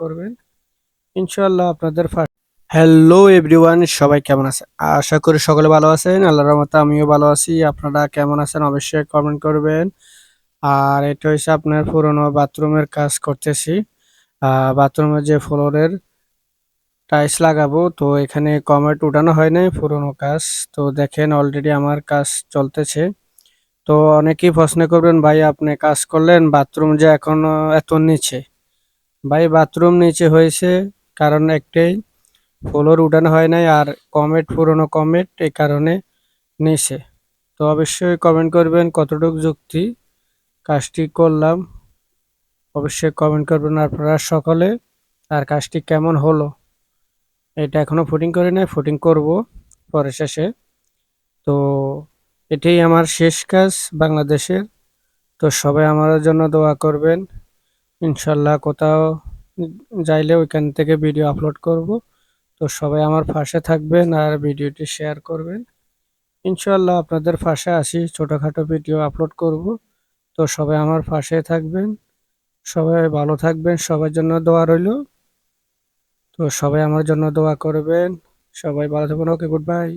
করবেন। ইনশাআল্লাহ আপনাদের হ্যালো এভরিওয়ান, সবাই কেমন আছেন? আশা করি সকলে ভালো আছেন। আল্লাহর রহমতে আমিও ভালো আছি। আপনারা কেমন আছেন অবশ্যই কমেন্ট করবেন। আর এটা হচ্ছে আপনার পুরনো বাথরুমের কাজ করতেছি। বাথরুমের যে ফ্লোরের টাইলস লাগাবো, তো এখানে কমেন্ট উঠানো হয় নাই, পুরনো কাজ। তো দেখেন অলরেডি আমার কাজ চলতেছে। তো অনেকেই প্রশ্ন করবেন, ভাই আপনি কাজ করলেন বাথরুম যে এখনো এত নিচে। ভাই বাথরুম নিচে হয়েছে কারণ একটাই, ফ্লোর উঠানো হয় নাই আর কমেন্ট পুরনো কমেন্ট এই কারণে নিচে। তো অবশ্যই কমেন্ট করবেন কতটুকু যুক্তি কাজটি করলাম, অবশ্যই কমেন্ট করবেন আপনারা সকলে। আর কাজটি কেমন হলো, এটা এখনো ফুটিং করি নাই, ফুটিং করব পরে শেষে। তো এটাই আমার শেষ কাজ বাংলাদেশের। তো সবাই আমার জন্য দোয়া করবেন। ইনশাল্লাহ কোথাও যাইলে ওইখান থেকে ভিডিও আপলোড করব। তো সবাই আমার পাশে থাকবেন আর ভিডিওটি শেয়ার করবেন। ইনশাল্লাহ আপনাদের পাশে আসি, ছোটখাটো ভিডিও আপলোড করব। তো সবাই আমার পাশে থাকবেন, সবাই ভালো থাকবেন, সবার জন্য দোয়া রইল। তো সবাই আমার জন্য দোয়া করবেন। সবাই ভালো থাকবেন। ওকে, গুড বাই।